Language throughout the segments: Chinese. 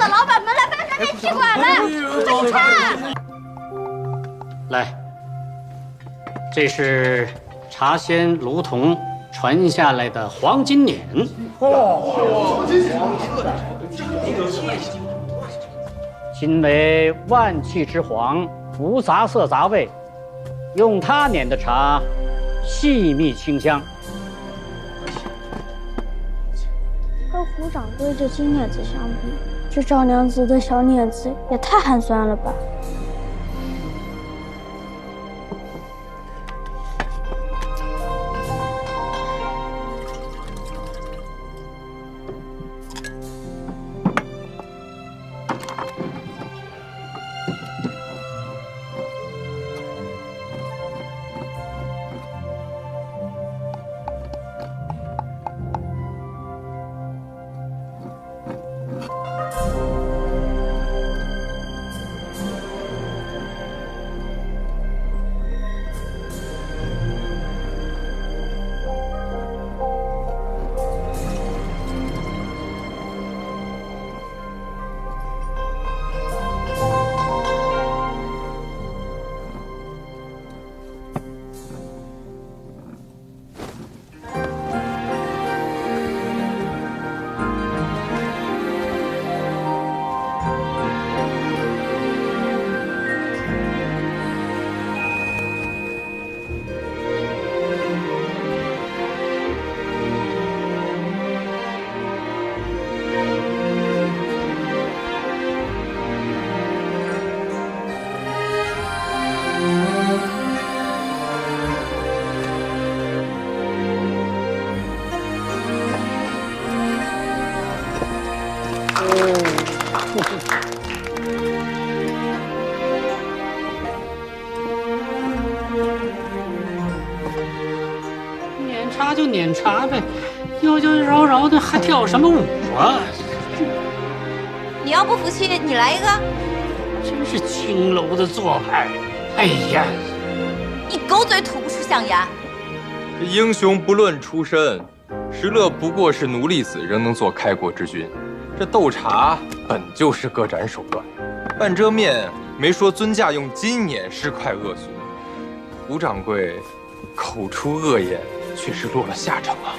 的老板们来搬上电气管了，快去看！来，这是茶仙卢童传下来的黄金碾。今为万气之黄，无杂色杂味，用它碾的茶，细密清香。和胡掌柜这金碾子相比，这赵娘子的小碾子也太寒酸了吧！碾茶就碾茶呗，妖妖娆娆的还跳什么舞啊？你要不服气，你来一个。真是青楼的做派。哎呀，你狗嘴吐不出象牙。这英雄不论出身，石勒不过是奴隶子，仍能做开国之君。这斗茶本就是各展手段，半遮面没说尊驾用金碾是块恶俗，吴掌柜口出恶言，却是落了下乘啊。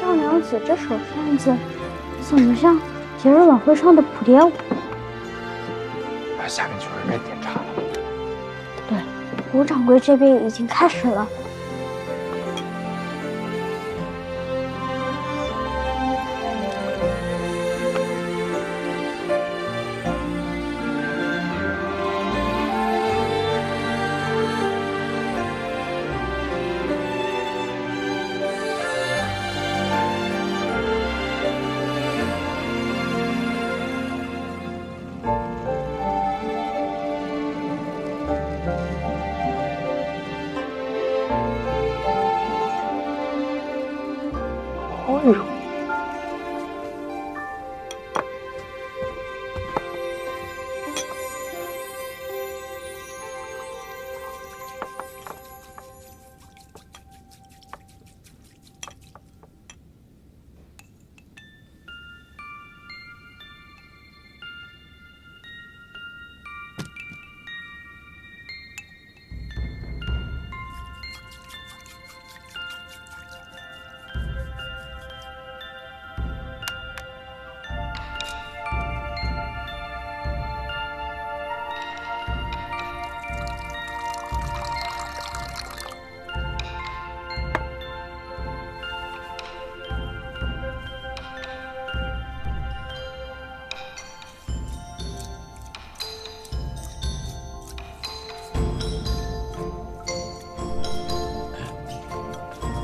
赵娘子这手扇子怎么像节日晚会上的蝴蝶舞？下面就是该点茶了。对，吴掌柜这边已经开始了。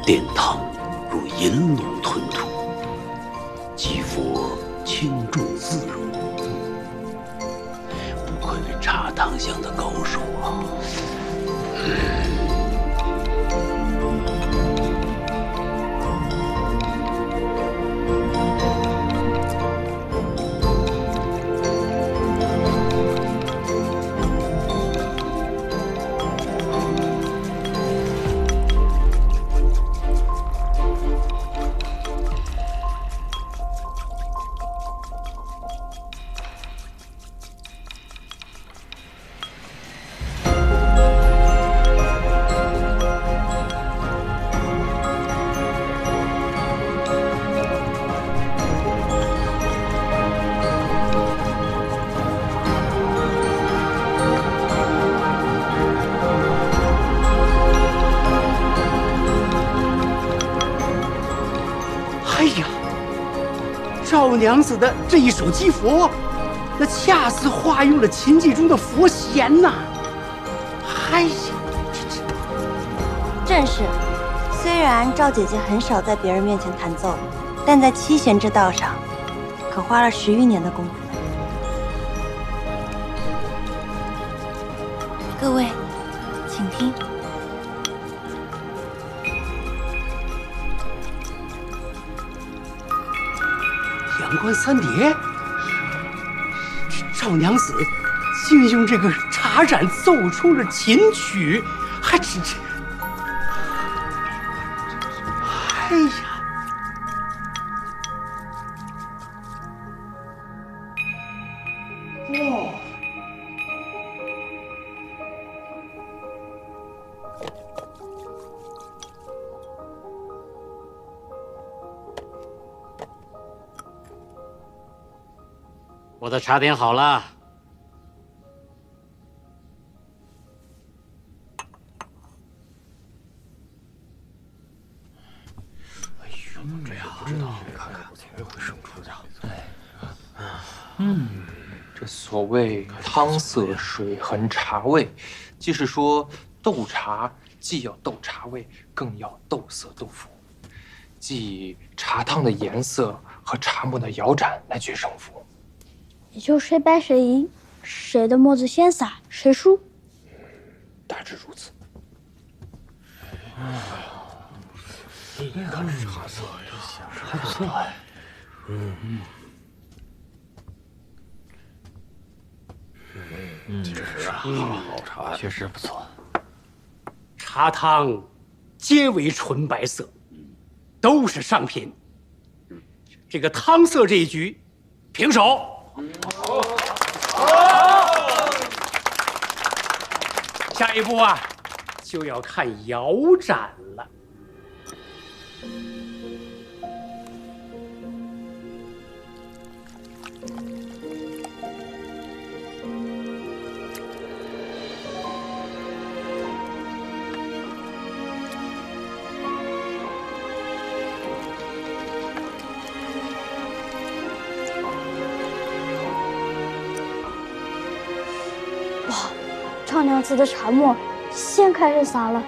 殿堂如银龙吞吐，肌肤轻重自如，不愧为茶汤香的高手啊！赵娘子的这一手击佛，那恰似化用了琴技中的佛弦呐！哎呀，正是。虽然赵姐姐很少在别人面前弹奏，但在七弦之道上，可花了10余年的功夫呢。各位，请听。阳关三叠，赵娘子竟用这个茶盏奏出了琴曲，还这，哎呀！哇！我的茶点好了。哎呦，这样不知道，看看怎么会生出这样。这所谓汤色水痕茶味，即是说斗茶既要斗茶味，更要斗色斗服，即以茶汤的颜色和茶沫的摇盏来决胜负。也就谁白谁赢，谁的沫子先洒，谁输。大致如此。你看这茶色呀，还不错哎。确实啊，好茶，确实不错。茶汤皆为纯白色，都是上品。这个汤色这一局，平手。下一步啊，就要看摇盏了。赵娘子的茶沫先开始洒了。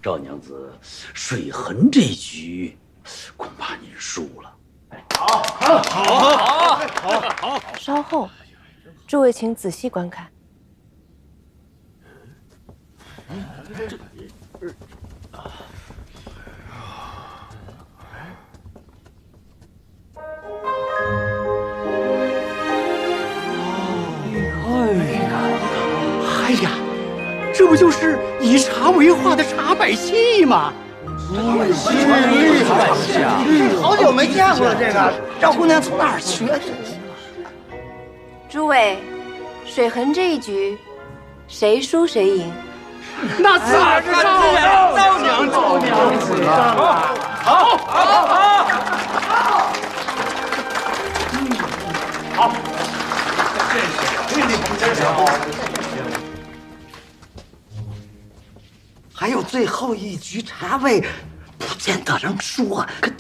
赵娘子，水痕这局，恐怕您输了。好。稍后，诸位请仔细观看。哎呀，这不就是以茶为画的茶百戏吗？好久没见过了，这个赵姑娘从哪儿学的？诸位，水痕这一局，谁输谁赢？那自然是赵娘子啊！好，还有最后一局茶位，不见得能说。可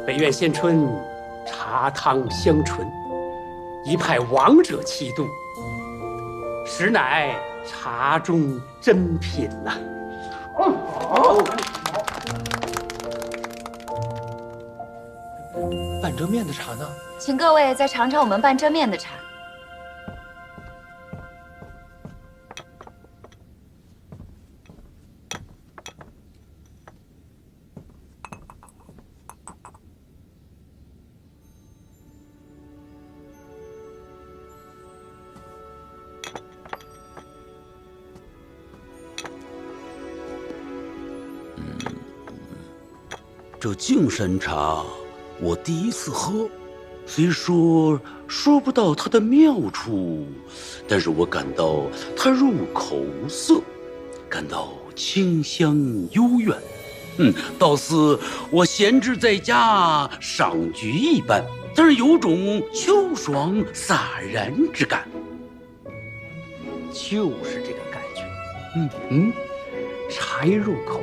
北苑仙春，茶汤香醇，一派王者气度，实乃茶中珍品呐。半遮面的茶呢？请各位再尝尝我们半遮面的茶。这净山茶，我第一次喝，虽说不到它的妙处，但是我感到它入口无涩，感到清香幽怨，倒似我闲置在家赏菊一般，但是有种秋爽洒然之感。就是这个感觉。茶一入口，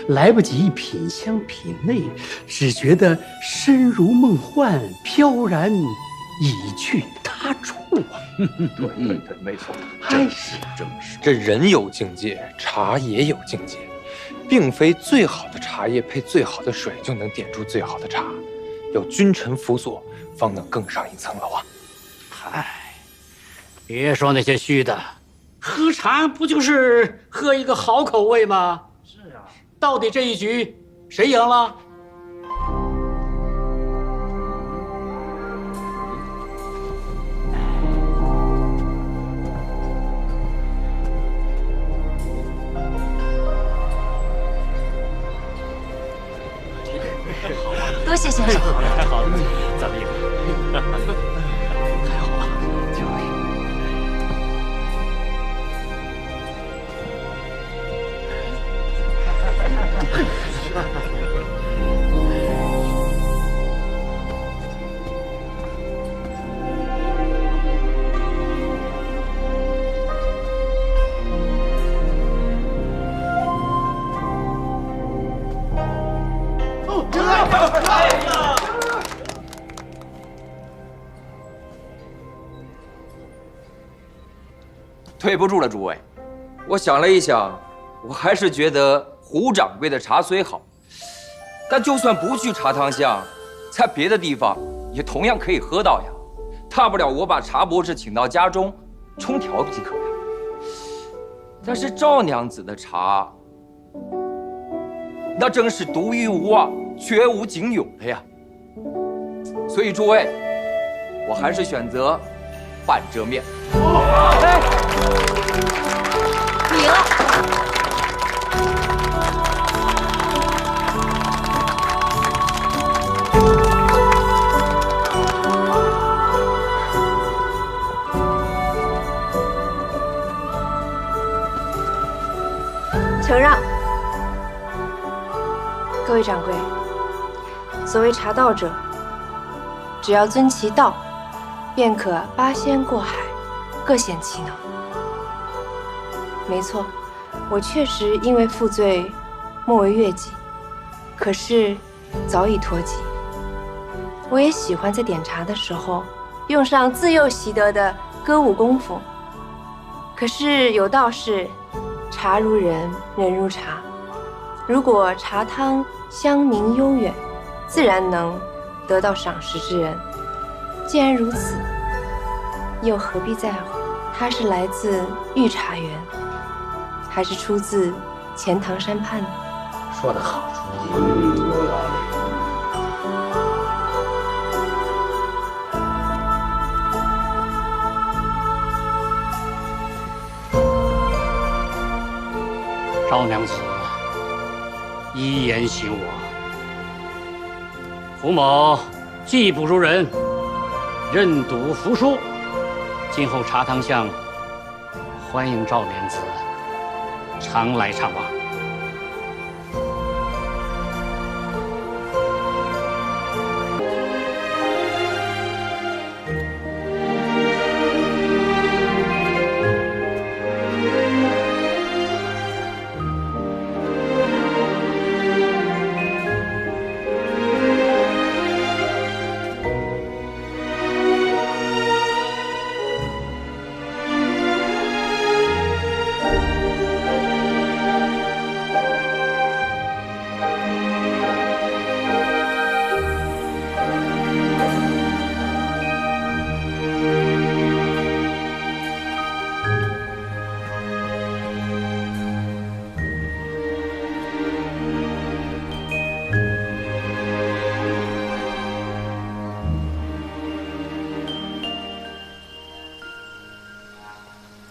来不及品香品味，只觉得身如梦幻，飘然已去他处啊！对，没错。哎呀，正是这人有境界，茶也有境界，并非最好的茶叶配最好的水就能点出最好的茶，要君臣辅佐，方能更上一层楼啊！嗨，别说那些虚的，喝茶不就是喝一个好口味吗？是啊，到底这一局谁赢了？多谢先生。太好了，咱们赢了，太好了，就是。对不住了，诸位，我想了一想，我还是觉得胡掌柜的茶虽好，但就算不去茶汤巷，在别的地方也同样可以喝到呀。大不了我把茶博士请到家中，冲调即可呀。但是赵娘子的茶，那真是独一无二、绝无仅有的呀。所以诸位，我还是选择半遮面。哎，你赢了。承让。各位掌柜，所谓茶道者，只要遵其道，便可八仙过海，各显其能。没错，我确实因为负罪，莫为越级，可是早已脱籍。我也喜欢在点茶的时候，用上自幼习得的歌舞功夫。可是有道是，茶如人，人如茶。如果茶汤香名悠远，自然能得到赏识之人。既然如此，又何必在乎它是来自御茶园，还是出自钱塘山畔呢？说得好，赵娘子一言醒我，胡某技不如人，认赌服输。今后茶汤巷欢迎赵娘子常来常往。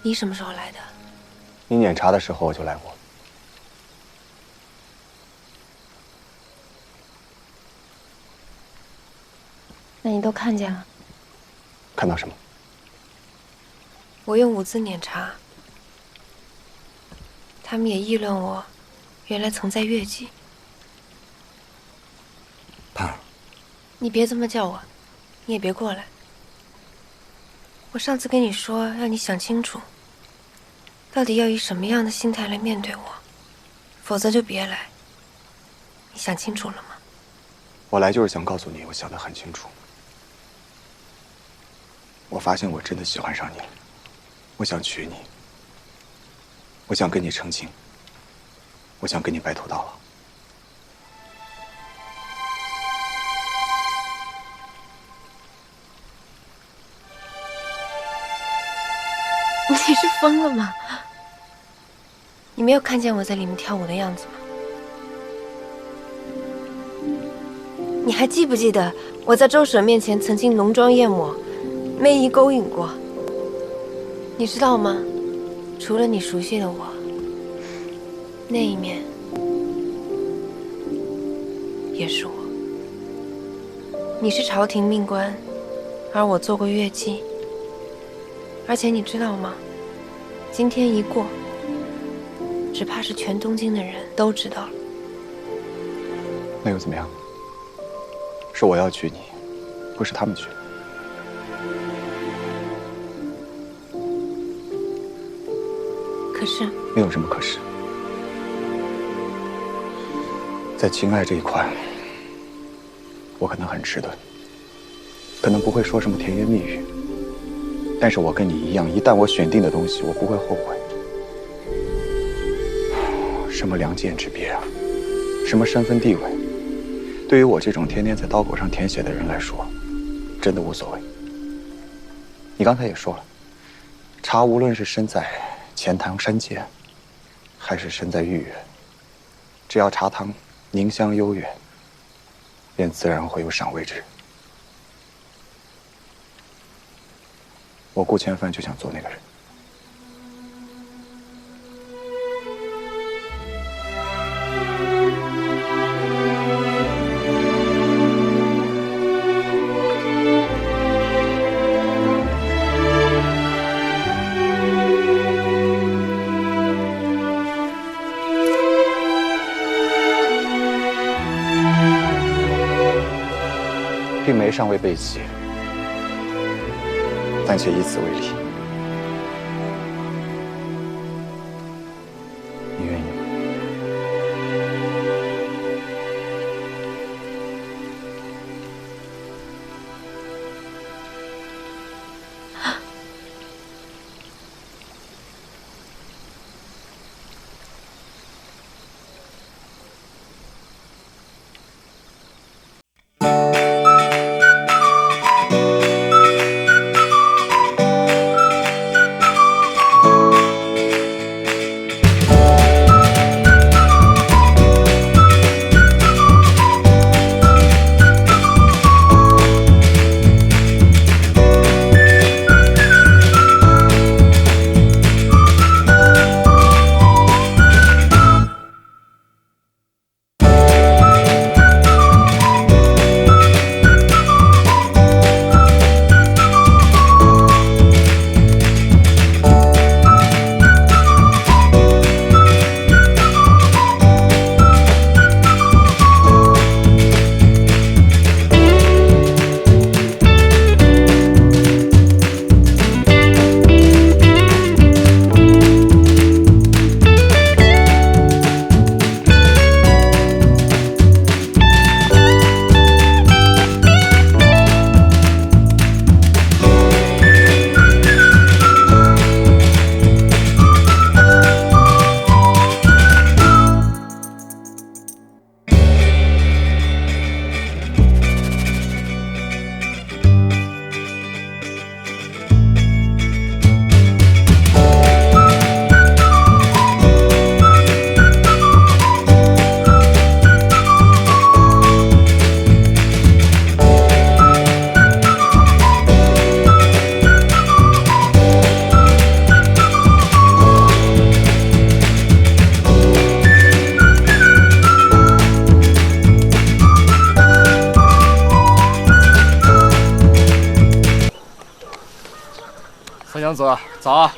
你什么时候来的？你撵茶的时候我就来过。那你都看见了？看到什么？我用五字撵茶，他们也议论我，原来曾在越级。盼儿，你别这么叫我，你也别过来。我上次跟你说，让你想清楚，到底要以什么样的心态来面对我，否则就别来。你想清楚了吗？我来就是想告诉你，我想得很清楚。我发现我真的喜欢上你了，我想娶你，我想跟你成亲，我想跟你白头到老。你是疯了吗？你没有看见我在里面跳舞的样子吗？你还记不记得我在周婶面前曾经浓妆艳抹、媚意勾引过？你知道吗？除了你熟悉的我，那一面也是我。你是朝廷命官，而我做过乐伎。而且你知道吗？今天一过，只怕是全东京的人都知道了。那又怎么样？是我要娶你，不是他们娶。可是没有什么可是，在情爱这一块，我可能很迟钝，可能不会说什么甜言蜜语。但是我跟你一样，一旦我选定的东西，我不会后悔。什么良贱之别啊，什么身份地位，对于我这种天天在刀口上舔血的人来说，真的无所谓。你刚才也说了，茶无论是身在钱塘山间，还是身在豫园，只要茶汤凝香悠远，便自然会有赏味之人。我顾千帆就想做那个人。并没尚未备齐，暂且以此为例。你愿意吗？三娘子，早啊！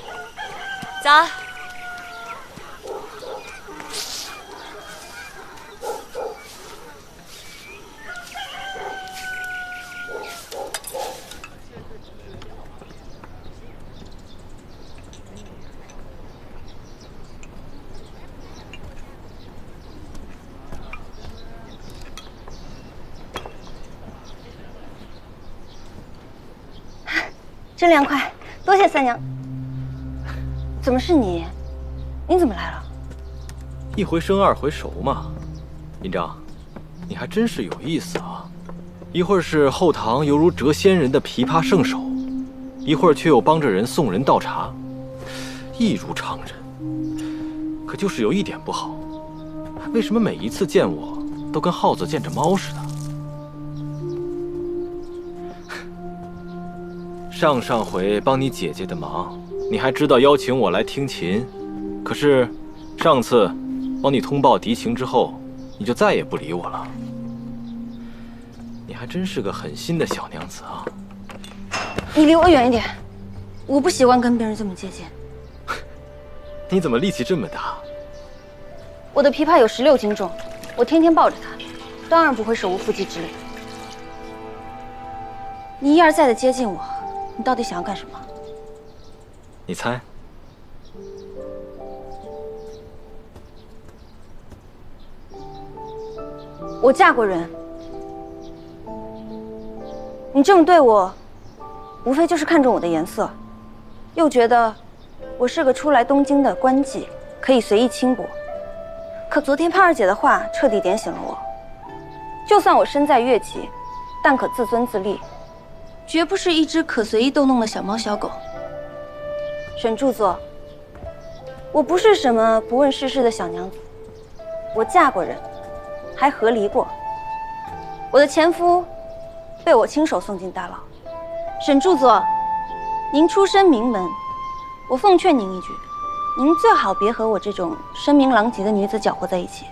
早。真凉快，多谢三娘。怎么是你？你怎么来了？一回生二回熟嘛。林章，你还真是有意思啊！一会儿是后堂犹如谪仙人的琵琶圣手，一会儿却又帮着人送人倒茶，一如常人。可就是有一点不好，为什么每一次见我都跟耗子见着猫似的？上回帮你姐姐的忙，你还知道邀请我来听琴，可是上次帮你通报敌情之后，你就再也不理我了。你还真是个狠心的小娘子啊！你离我远一点，我不习惯跟别人这么接近。你怎么力气这么大？我的琵琶有16斤重，我天天抱着它，当然不会手无缚鸡之力。你一而再的接近我，你到底想要干什么？你猜？我嫁过人，你这么对我，无非就是看中我的颜色，又觉得我是个初来东京的官妓，可以随意轻薄。可昨天盼儿姐的话彻底点醒了我，就算我身在越级，但可自尊自立，绝不是一只可随意逗弄的小猫小狗。沈著作，我不是什么不问世事的小娘子，我嫁过人，还和离过。我的前夫被我亲手送进大牢。沈著作，您出身名门，我奉劝您一句，您最好别和我这种声名狼藉的女子搅和在一起，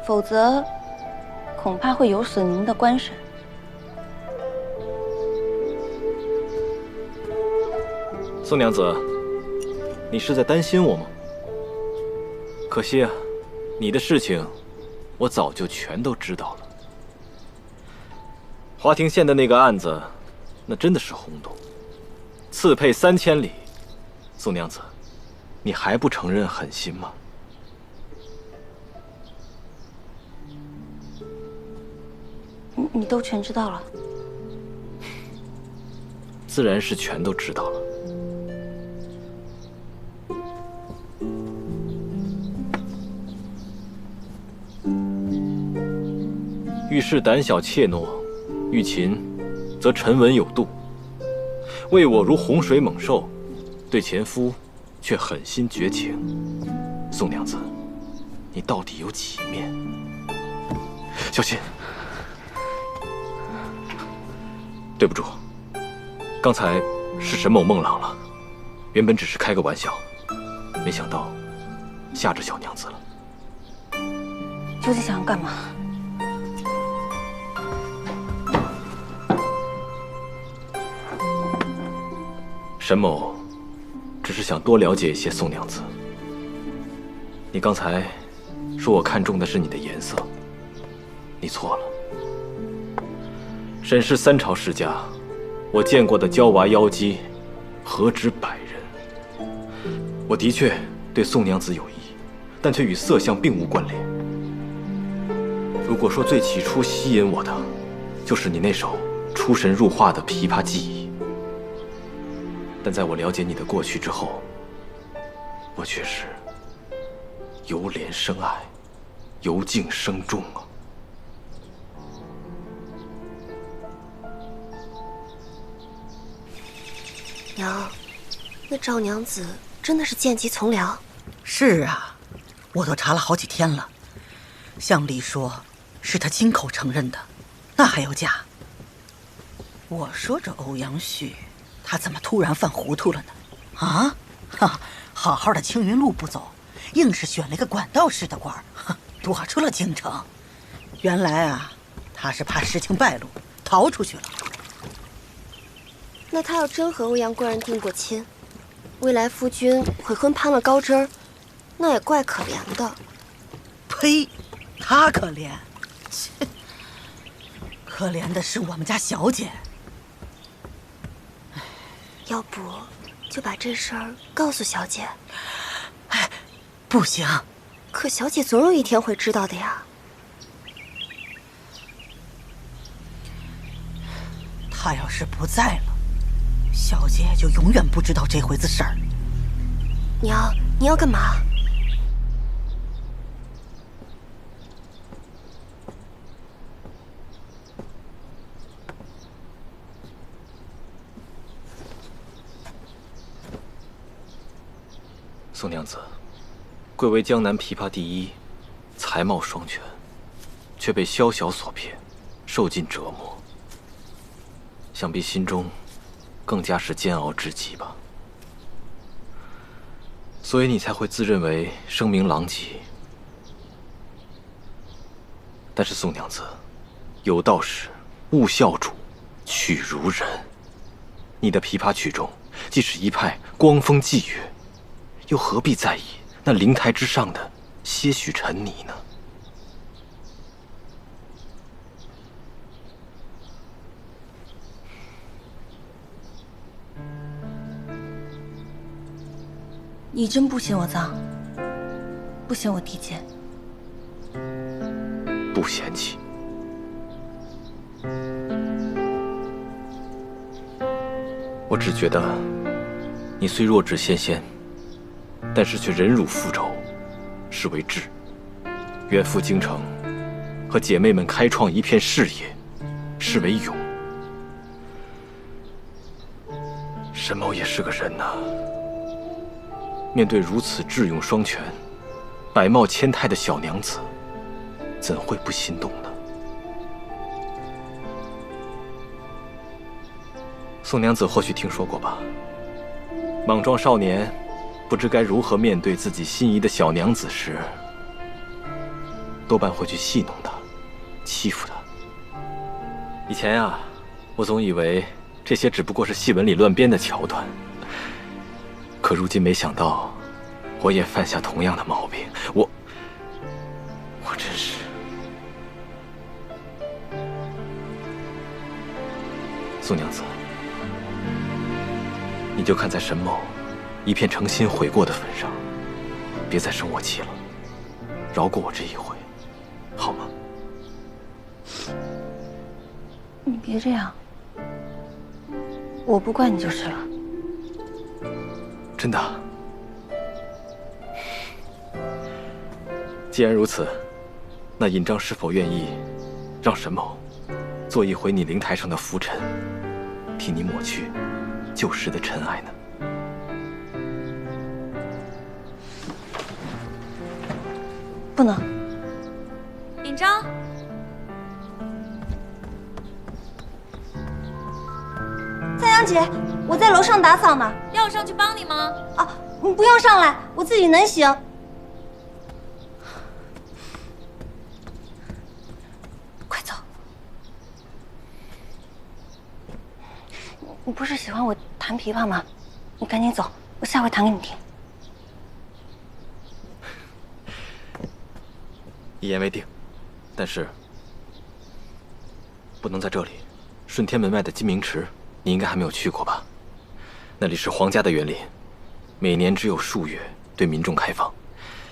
否则恐怕会有损您的官声。宋娘子，你是在担心我吗？可惜啊，你的事情我早就全都知道了。华亭县的那个案子，那真的是轰动，刺配3000里。宋娘子，你还不承认狠心吗？你都全知道了？自然是全都知道了。遇事胆小怯懦，遇擒则沉稳有度。为我如洪水猛兽，对前夫却狠心绝情。宋娘子，你到底有几面？小心！对不住，刚才是沈某孟浪了，原本只是开个玩笑，没想到吓着小娘子了。究竟想要干嘛？沈某只是想多了解一些宋娘子。你刚才说我看中的是你的颜色，你错了。沈氏3朝世家，我见过的娇娃妖姬何止100人。我的确对宋娘子有意，但却与色相并无关联。如果说最起初吸引我的，就是你那首出神入化的琵琶技艺。但在我了解你的过去之后，我却是由怜生爱，由敬生重啊！娘，那赵娘子真的是贱籍从良？是啊，我都查了好几天了。向丽说是她亲口承认的，那还要假？我说这欧阳旭，他怎么突然犯糊涂了呢？啊，哈，好好的青云路不走，硬是选了一个管道式的官儿，躲出了京城。原来啊，他是怕事情败露，逃出去了。那他要真和欧阳贵人定过亲，未来夫君悔婚攀了高枝儿，那也怪可怜的。呸，他可怜，切，可怜的是我们家小姐。要不就把这事儿告诉小姐？哎，不行。可小姐总有一天会知道的呀。她要是不在了，小姐就永远不知道这回子事儿。娘，你要干嘛？宋娘子，贵为江南琵琶第一，才貌双全，却被宵小所骗，受尽折磨，想必心中更加是煎熬至极吧。所以你才会自认为声名狼藉。但是宋娘子，有道是勿笑主，曲如人。你的琵琶曲中既是一派光风霁月，又何必在意那灵台之上的些许尘泥呢？你真不嫌我脏，不嫌我低贱？不嫌弃。我只觉得，你虽弱质纤纤，但是却忍辱负重，是为志。远赴京城，和姐妹们开创一片事业，是为勇。沈某也是个人呐，面对如此智勇双全、百貌千态的小娘子，怎会不心动呢？宋娘子或许听说过吧？莽撞少年不知该如何面对自己心仪的小娘子时，多半会去戏弄她，欺负她。以前啊，我总以为这些只不过是戏文里乱编的桥段，可如今没想到，我也犯下同样的毛病。我真是……宋娘子，你就看在沈某一片诚心悔过的份上，别再生我气了，饶过我这一回，好吗？你别这样，我不怪你就是了。真的？既然如此，那尹章是否愿意让沈某做一回你灵台上的浮尘，替你抹去旧时的尘埃呢？不能。尹章，赞阳姐，我在楼上打扫呢。要我上去帮你吗？啊，你不用上来，我自己能行。快走！你不是喜欢我弹琵琶吗？你赶紧走，我下回弹给你听。一言为定，但是不能在这里。顺天门外的金明池，你应该还没有去过吧？那里是皇家的园林，每年只有数月对民众开放。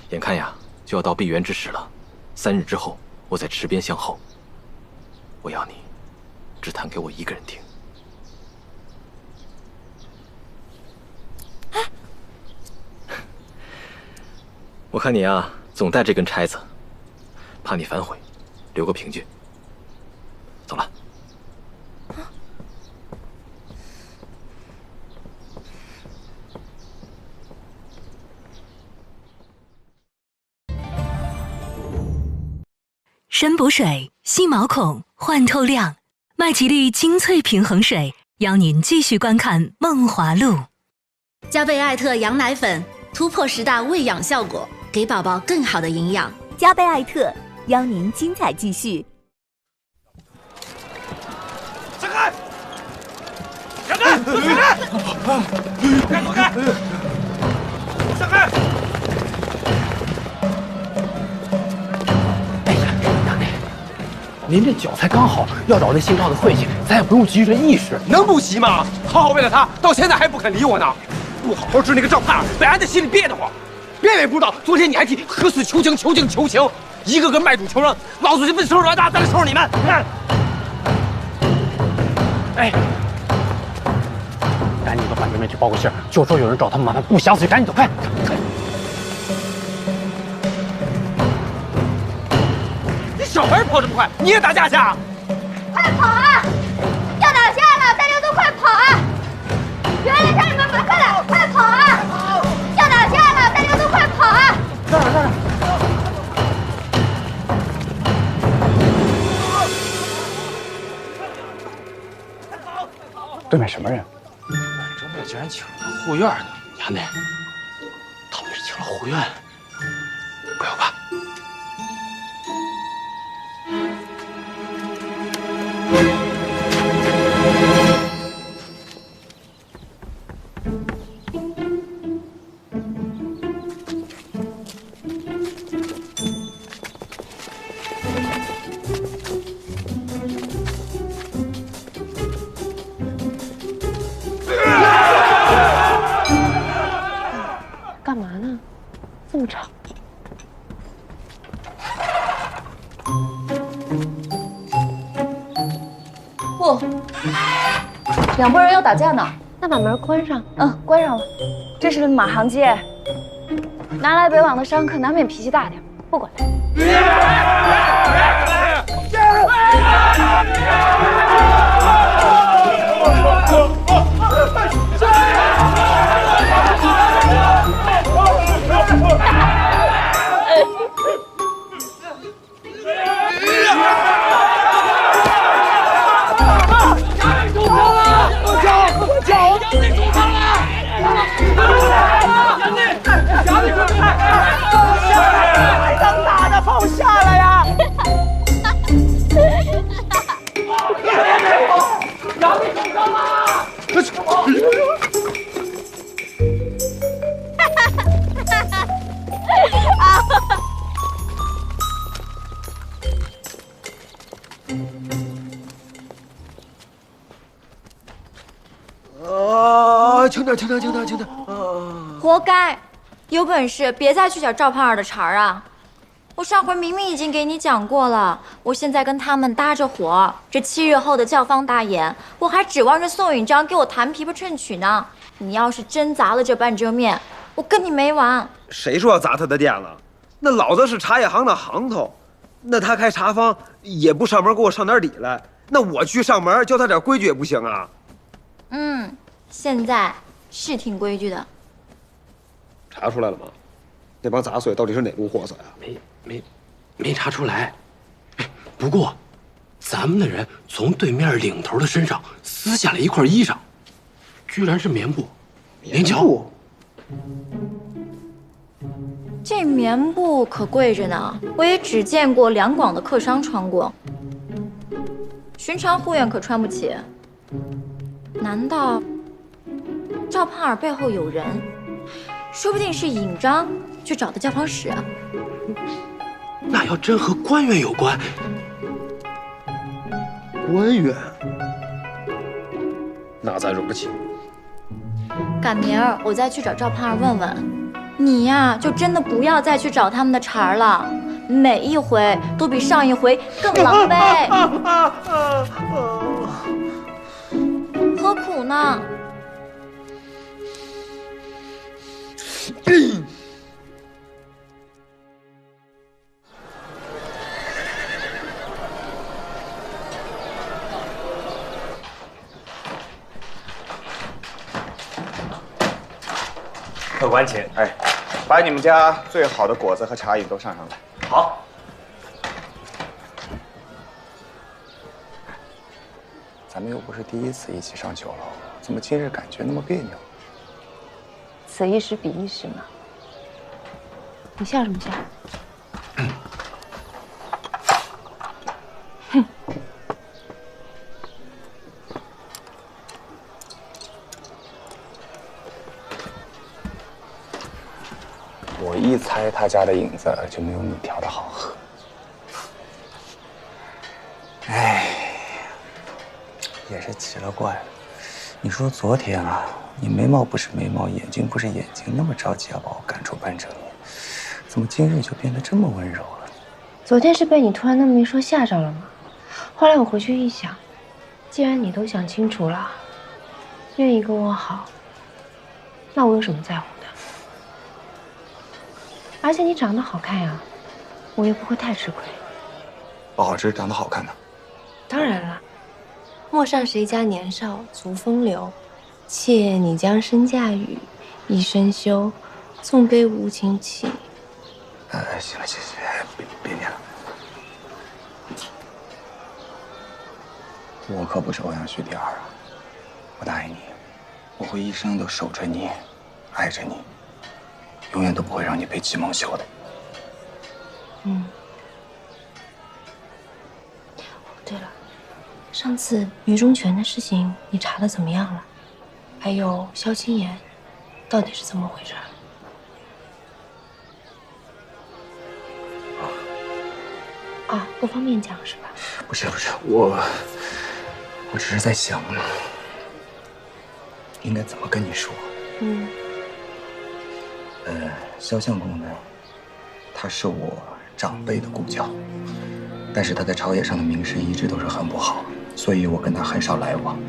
眼看呀，就要到闭园之时了。3日之后，我在池边相候。我要你只弹给我一个人听。我看你啊，总带这根钗子。怕你反悔，留个凭据。走了。深补水，细毛孔，焕透亮。麦吉丽精粹平衡水，邀您继续观看《梦华录》。加倍艾特羊奶粉突破10大喂养效果，给宝宝更好的营养。加倍艾特。邀您精彩继续。闪开！闪开！闪开！走开！闪开！哎呀，杨内，您这脚才刚好，要找那姓赵的晦气，咱也不用急着一时，能不急吗？好好为了他，到现在还不肯理我呢。不好好治那个赵盼儿，被俺在心里憋得慌。别以为不知道，昨天你还替何四求情，一个个卖主求人，老子就问收拾完大，再来收拾你们。哎，赶紧到板正面去报个信儿，就说有人找他们麻烦，不想死赶紧走，快！你小孩跑这么快，你也打架去啊？快跑啊！要打架了，大家都快跑啊！园林向你们门，快点，快跑啊！要打架了，大家都快跑啊！这儿。对面什么人？正面竟然请了护院的。衙内，他们是请了护院。不要怕。干嘛呢？这么吵。不，两拨人要打架呢。那把门关上。关上了。这是马行街，南来北往的商客难免脾气大点，不管他。轻点，轻点，轻点，轻点。活该！有本事别再去找赵胖儿的茬儿啊！我上回明明已经给你讲过了，我现在跟他们搭着伙，这7日后的教坊大演，我还指望着宋允章给我弹琵琶衬曲呢。你要是真砸了这半遮面，我跟你没完！谁说要砸他的店了？那老子是茶叶行的行头，那他开茶坊也不上门给我上点礼来，那我去上门教他点规矩也不行啊？现在是挺规矩的。查出来了吗？那帮杂碎到底是哪路货色呀？没查出来。不过，咱们的人从对面领头的身上撕下了一块衣裳，居然是棉布。您瞧，这棉布可贵着呢，我也只见过两广的客商穿过，寻常户院可穿不起。难道赵胖儿背后有人？说不定是尹章去找的教坊使啊。那要真和官员有关，官员，那咱惹不起。赶明儿我再去找赵胖儿问问。你呀，就真的不要再去找他们的茬儿了，每一回都比上一回更狼狈，何苦呢？客官请。哎，把你们家最好的果子和茶饮都上来。好。咱们又不是第一次一起上酒楼，怎么今日感觉那么别扭？此一时彼一时嘛。你笑什么笑？哼！我一猜他家的影子就没有你调的好喝。哎，也是奇了怪了。你说昨天啊，你眉毛不是眉毛，眼睛不是眼睛，那么着急要把我赶出半遮面，怎么今日就变得这么温柔了？昨天是被你突然那么一说吓着了吗？后来我回去一想，既然你都想清楚了，愿意跟我好，那我有什么在乎的？而且你长得好看呀，我也不会太吃亏。不好吃，长得好看呢。当然了，陌上谁家年少足风流，妾你将身价与，一生休，纵杯无情气。行了，别念了。我可不是欧阳旭第二啊！我答应你，我会一生都守着你，爱着你，永远都不会让你背弃蒙羞的。对了，上次于中权的事情你查的怎么样了？还有萧青言，到底是怎么回事？不方便讲是吧？不是，我只是在想，应该怎么跟你说。萧相公呢，他受我长辈的顾教，但是他在朝野上的名声一直都是很不好，所以我跟他很少来往。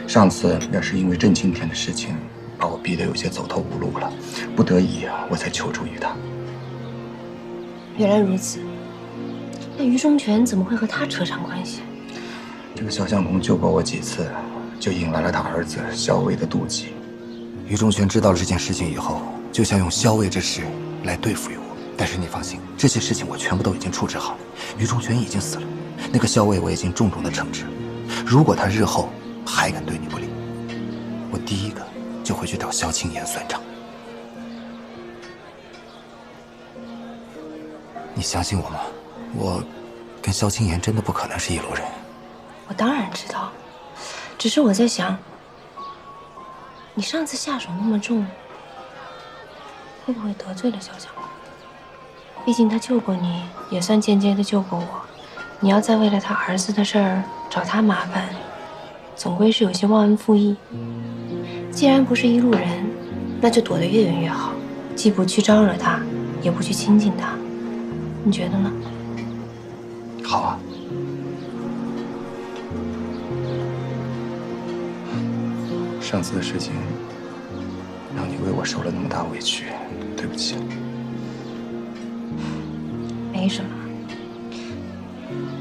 上次也是因为郑青天的事情，把我逼得有些走投无路了，不得已我才求助于他。原来如此，那于中权怎么会和他扯上关系？这个萧相公救过我几次，就引来了他儿子萧卫的妒忌。于中权知道了这件事情以后，就想用萧卫这事来对付于我。但是你放心，这些事情我全部都已经处置好了。于中权已经死了，那个萧卫我已经重重的惩治。如果他日后还敢对你不利，我第一个就会去找萧青言算账。你相信我吗？我跟萧青言真的不可能是一路人。我当然知道，只是我在想，你上次下手那么重，会不会得罪了萧相公？毕竟他救过你，也算间接的救过我。你要再为了他儿子的事儿找他麻烦，总归是有些忘恩负义。既然不是一路人，那就躲得越远越好，既不去招惹他，也不去亲近他。你觉得呢？好啊。上次的事情让你为我受了那么大委屈，对不起。没什么，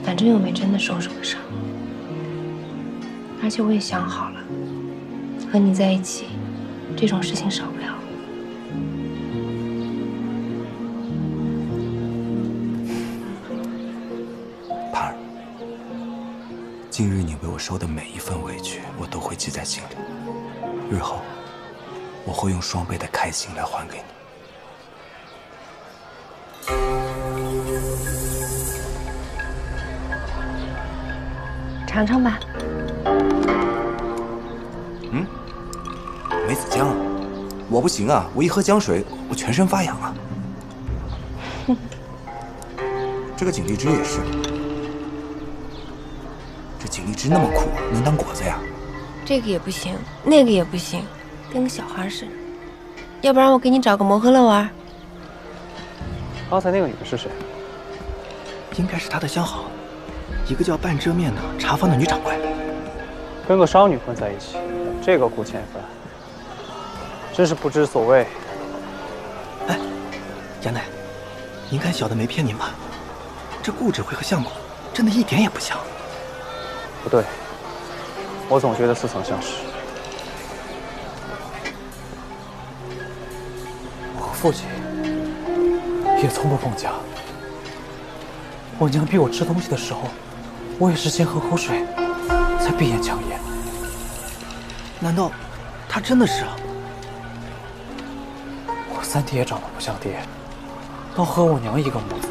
反正又没真的受什么伤。而且我也想好了，和你在一起，这种事情少不了。盼儿，今日你为我受的每一份委屈，我都会记在心里。日后，我会用双倍的开心来还给你。尝尝吧。梅子酱啊，我不行啊！我一喝姜水，我全身发痒啊。这个锦荔枝也是，这锦荔枝那么苦，能当果子呀？这个也不行，那个也不行，跟个小孩似的。要不然我给你找个摩诃乐玩。刚才那个女的是谁？应该是他的相好，一个叫半遮面的茶坊的女掌柜。跟个商女混在一起，这个顾千帆，真是不知所谓。哎，衙内，您看小的没骗您吧？这顾指挥和相公真的一点也不像。不对，我总觉得似曾相识。我和父亲也从不碰家。我娘逼我吃东西的时候，我也是先喝口水，才闭眼强咽。难道他真的是啊？我三弟也长得不像爹，倒和我娘一个模子。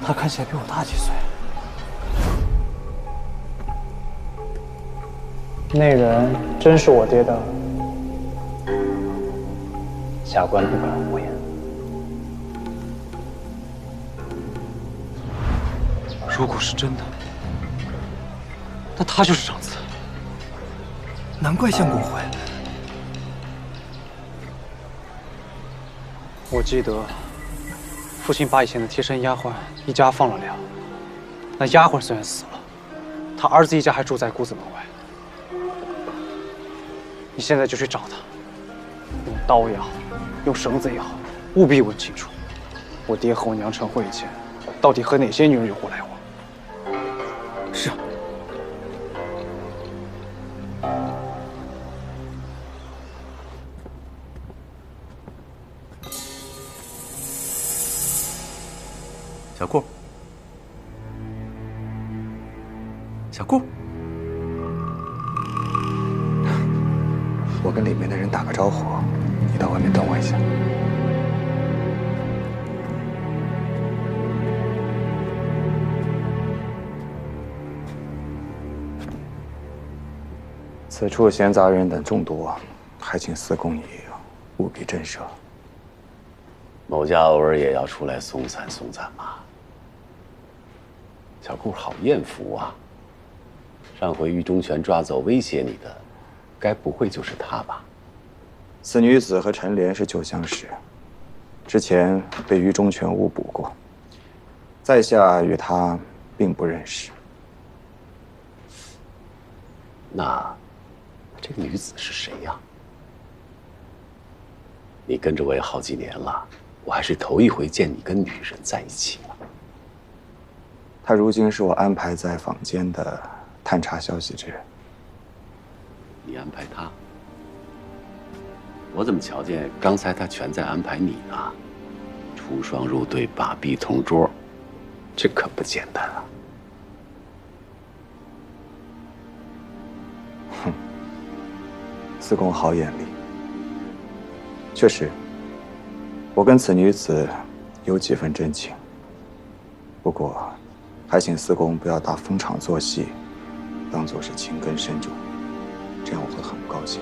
他看起来比我大几岁。那人真是我爹的？下官不敢胡言。如果是真的，那他就是长子。难怪相公会。我记得父亲把以前的贴身丫鬟一家放了粮，那丫鬟虽然死了，他儿子一家还住在姑子门外。你现在就去找他，用刀也好，用绳子也好，务必问清楚，我爹和我娘成婚以前，到底和哪些女人有过来往。是。小顾，小顾，我跟里面的人打个招呼，你到外面等我一下。此处闲杂人等众多，还请司公你务必震慑。某家偶尔也要出来松散松散嘛。小顾好艳福啊！上回于忠全抓走威胁你的，该不会就是他吧？此女子和陈莲是旧相识，之前被于忠全误捕过，在下与她并不认识。那这个女子是谁呀？你跟着我也好几年了，我还是头一回见你跟女人在一起了。她如今是我安排在坊间的探查消息之人。你安排她？我怎么瞧见刚才她全在安排你呢？出双入对，把臂同桌，这可不简单啊！哼，司公好眼力。确实，我跟此女子有几分真情。不过，还请司公不要打逢场作戏，当作是情根深重，这样我会很不高兴。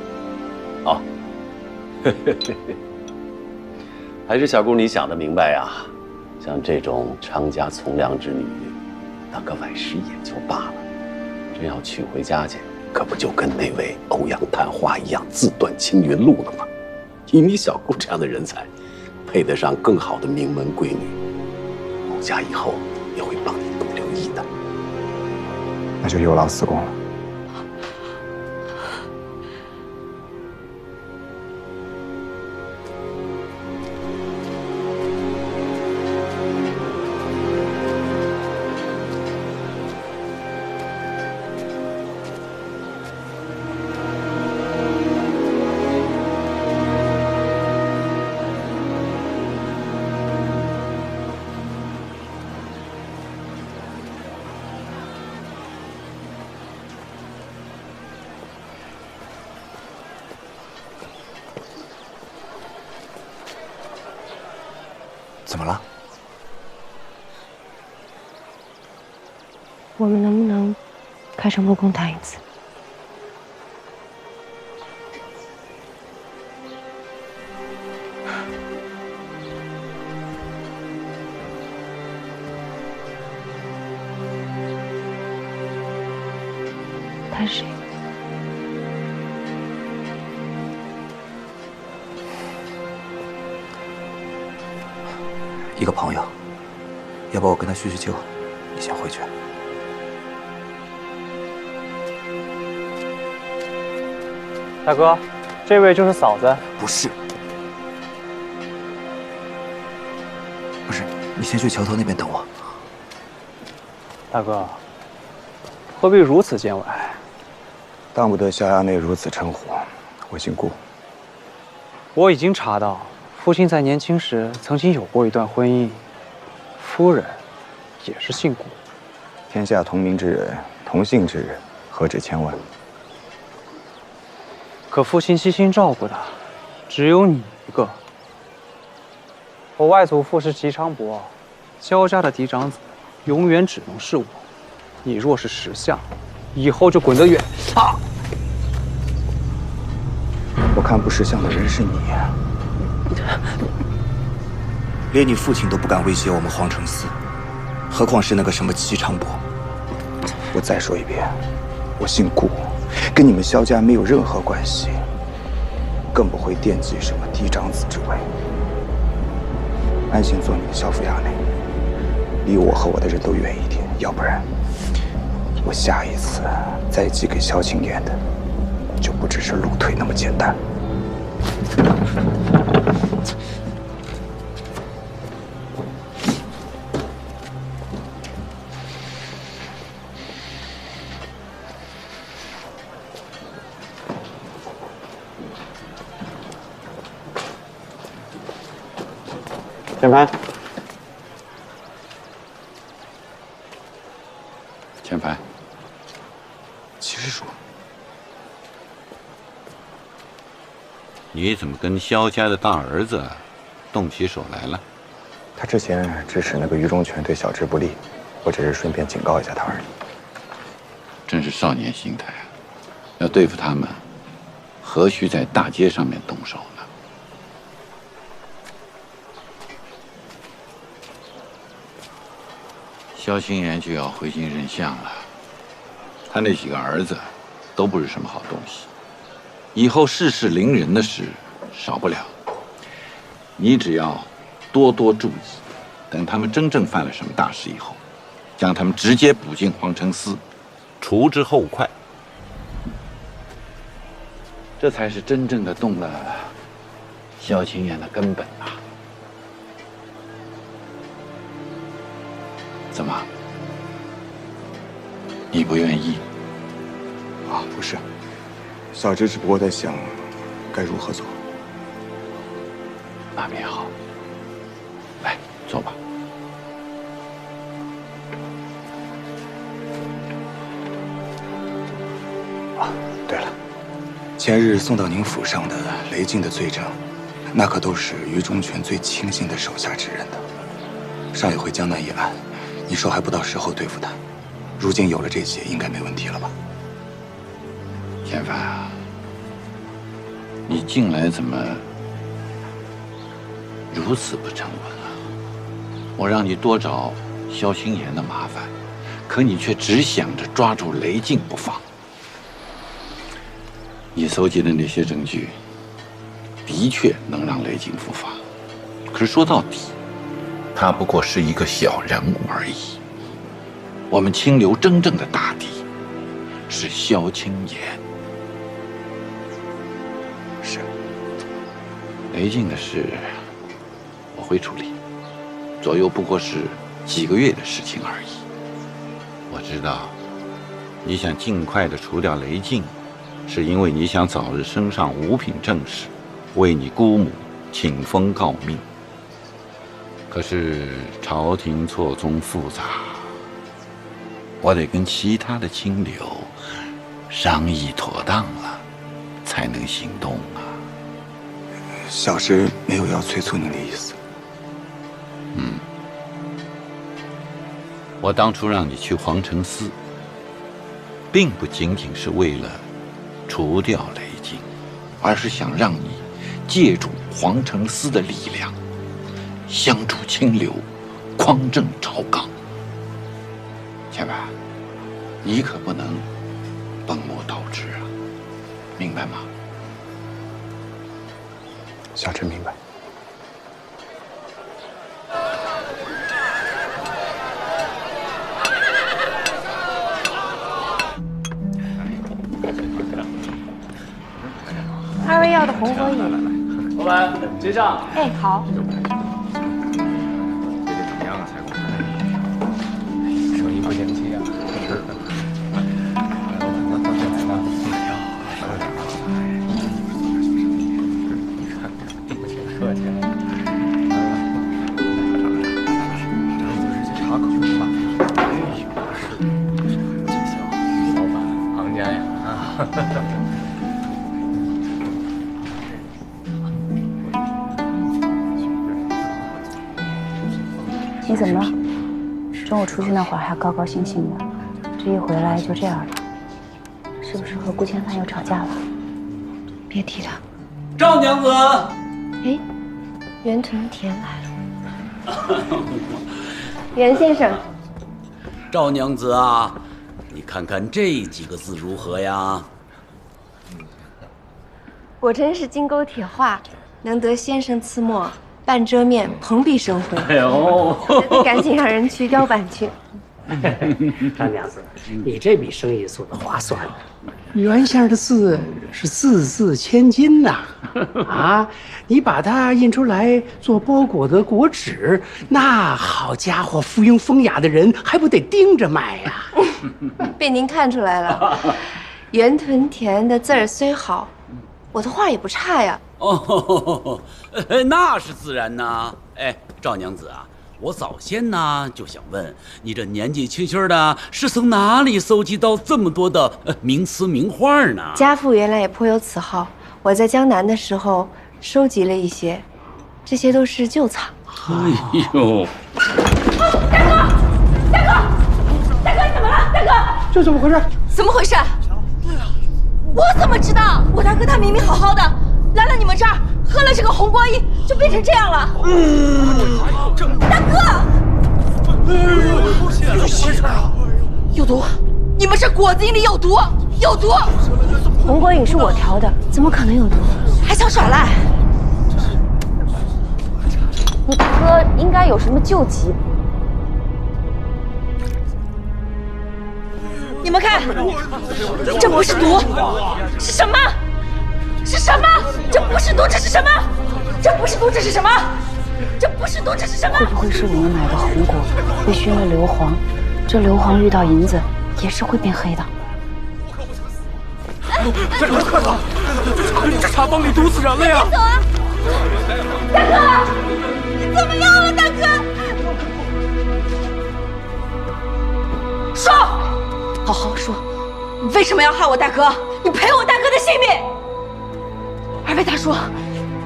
好，还是小姑你想得明白呀。像这种昌家从良之女，当个外室也就罢了，真要娶回家去，可不就跟那位欧阳探花一样自断青云路了吗？以你小姑这样的人才，配得上更好的名门闺女。穆家以后也会帮你多留意的。那就有劳四公了。怎么了？我们能不能开诚布公谈一次？他是谁？一个朋友，要不我跟他叙叙旧，你先回去。大哥，这位就是嫂子。不是，不是，你先去桥头那边等我。大哥，何必如此见外？当不得萧衙内如此称呼。我姓顾。我已经查到，父亲在年轻时曾经有过一段婚姻，夫人也是姓顾。天下同名之人，同姓之人，何止千万？可父亲悉心照顾的，只有你一个。我外祖父是姬昌伯，萧家的嫡长子，永远只能是我。你若是识相，以后就滚得远。啊！我看不识相的人是你。连你父亲都不敢威胁我们皇城司，何况是那个什么姬昌伯？我再说一遍，我姓顾，跟你们萧家没有任何关系，更不会惦记什么嫡长子之位。安心做你的萧府衙内，离我和我的人都远一点，要不然我下一次再寄给萧青言的，就不只是陆退那么简单。简凡，简凡，齐师叔，你怎么跟萧家的大儿子动起手来了？他之前指使那个于中权对小智不利，我只是顺便警告一下他而已。真是少年心态啊！要对付他们，何须在大街上面动手呢？萧青言就要回京任相了，他那几个儿子都不是什么好东西，以后世事凌人的事少不了。你只要多多注意，等他们真正犯了什么大事以后，将他们直接捕进皇城司，除之后快。这才是真正的动了萧青言的根本啊！怎么？你不愿意？啊，不是，小智只不过在想该如何做。那便好，来坐吧。啊，对了，前日送到您府上的雷晋的罪证，那可都是于中权最亲信的手下之人的。上一回江南一案，你说还不到时候对付他，如今有了这些，应该没问题了吧？简凡啊，你近来怎么如此不沉稳啊？我让你多找萧青言的麻烦，可你却只想着抓住雷静不放。你搜集的那些证据，的确能让雷静伏法，可是说到底，他不过是一个小人物而已。我们清流真正的大敌是萧青岩。是。雷静的事，我会处理，左右不过是几个月的事情而已。我知道，你想尽快的除掉雷静，是因为你想早日升上五品正室，为你姑母请封诰命。可是朝廷错综复杂，我得跟其他的清流商议妥当了，才能行动啊。小师没有要催促您的意思。我当初让你去皇城司，并不仅仅是为了除掉雷静，而是想让你借助皇城司的力量，相助清流，匡正朝纲。千白，你可不能本末倒置啊，明白吗？小臣明白。2位要的红火饮。老板，结账。哎，好。这得怎么样啊才够？生意不景气啊，是的。客气了。茶口吧。哎呦，是。这小老板行家呀啊！你怎么了？中午出去那会儿还高高兴兴的，这一回来就这样了，是不是和顾千帆又吵架了？别提了。赵娘子，哎，袁屯田来了。袁先生，赵娘子啊，你看看这几个字如何呀？果真是金钩铁画，能得先生赐墨，半遮面，蓬荜生辉。哎呦，得赶紧让人去雕版去。张娘子，你这笔生意做得划算了。袁先生的字是字字千金呐，啊，你把它印出来做包裹的果纸，那好家伙，附庸风雅的人还不得盯着卖呀？被您看出来了，袁屯田的字儿虽好，我的画也不差呀。哦，那是自然呐。哎，赵娘子啊，我早先呢就想问你，这年纪轻轻的，是从哪里搜集到这么多的名词名画呢？家父原来也颇有此好，我在江南的时候收集了一些，这些都是旧藏。哎呦，大哥，你怎么了？大哥，这怎么回事？怎么回事？我怎么知道？我大哥他明明好好的，来了你们这儿，喝了这个红锅一，就变成这样了。大哥，怎么回事啊？有毒！你们这果子饮里有毒，有毒！红锅饮是我调的，怎么可能有毒？还想耍赖？你大哥应该有什么救急。你们看，这不是毒，是什么？是什么？这不是毒，这是什么？这不是毒，这是什么？这不是毒，这是什么？会不会是我们买的红果被熏了硫磺？这硫磺遇到银子也是会变黑的。快走！这茶帮里毒死人了呀！走啊！大哥，怎么样了，大哥？说，好好说，你为什么要害我大哥？你赔我大哥的性命！二位大叔，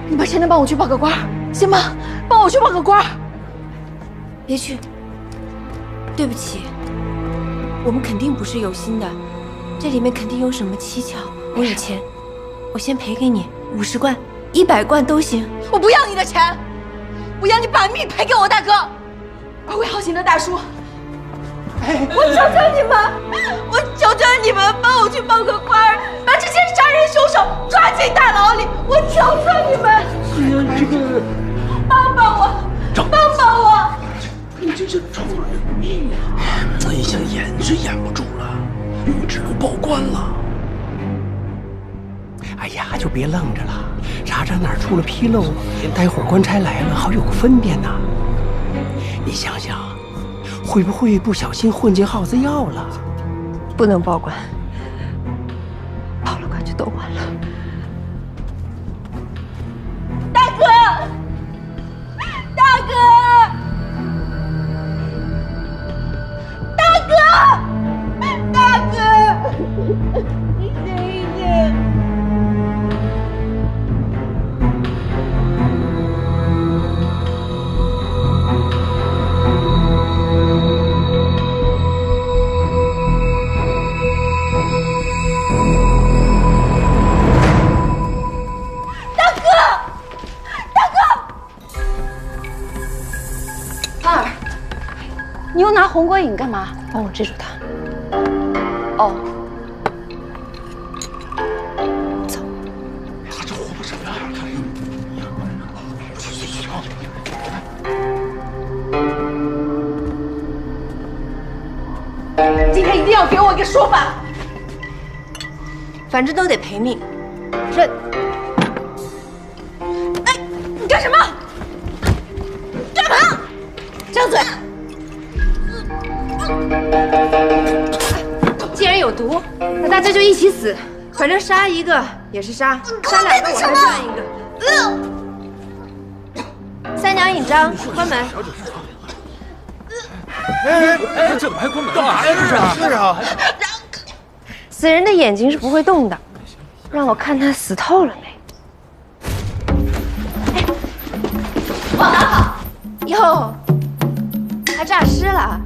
你们谁能帮我去报个官？行吗？帮我去报个官。别去，对不起，我们肯定不是有心的，这里面肯定有什么蹊跷。我有钱，我先赔给你50贯、100贯都行。我不要你的钱，我要你把命赔给我大哥。二位好心的大叔，我求求你们，我求求你们帮我去报个官，把这些杀人凶手抓进大牢里！我求求你们！这个，帮帮我，帮帮我！你这出人命啊！你想演是演不住了，我们只能报官了。哎呀，就别愣着了，查查哪儿出了纰漏，待会儿官差来了好有个分辨呐。你想想，会不会不小心混进耗子药了？不能报官，报了官就都完了。大哥，大哥，大哥，大哥，你醒一醒！你又拿红果饮干嘛？帮我制住他。哦，走。他这活泼什么呀？去。今天一定要给我一个说法。反正都得赔命。认。哎，你干什么？干嘛？张嘴！既然有毒，那大家就一起死。反正杀一个也是杀，杀两个我还赚一个。三娘引章，关门。哎，这怎么还关门？干嘛呀？这是？是啊。死人的眼睛是不会动的，让我看他死透了没。哎，往哪跑？哟，还诈尸了？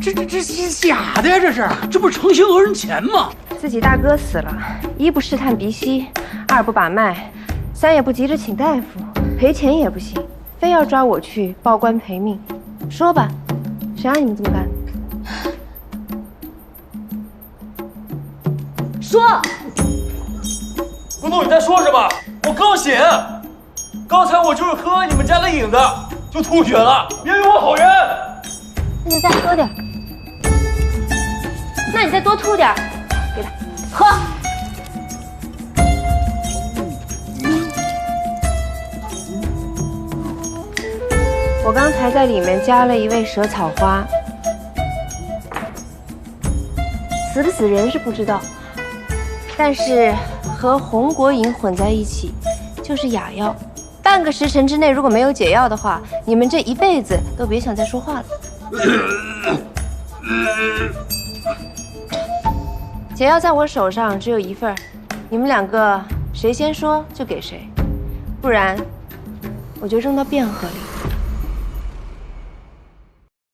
这是假的呀！这不是诚心讹人钱吗？自己大哥死了，一不试探鼻息，二不把脉，三也不急着请大夫，赔钱也不行，非要抓我去报官赔命。说吧，谁让你们这么干？说！东东，你在说什么？我刚醒，刚才我就是喝你们家的饮子，就吐血了，别以为我好人。那你再喝点。那你再多吐点，给他喝。我刚才在里面加了一味蛇草花，死不死人是不知道，但是和红果饮混在一起就是哑药。半个时辰之内如果没有解药的话，你们这一辈子都别想再说话了。解药在我手上只有一份，你们两个谁先说就给谁，不然我就扔到汴河里。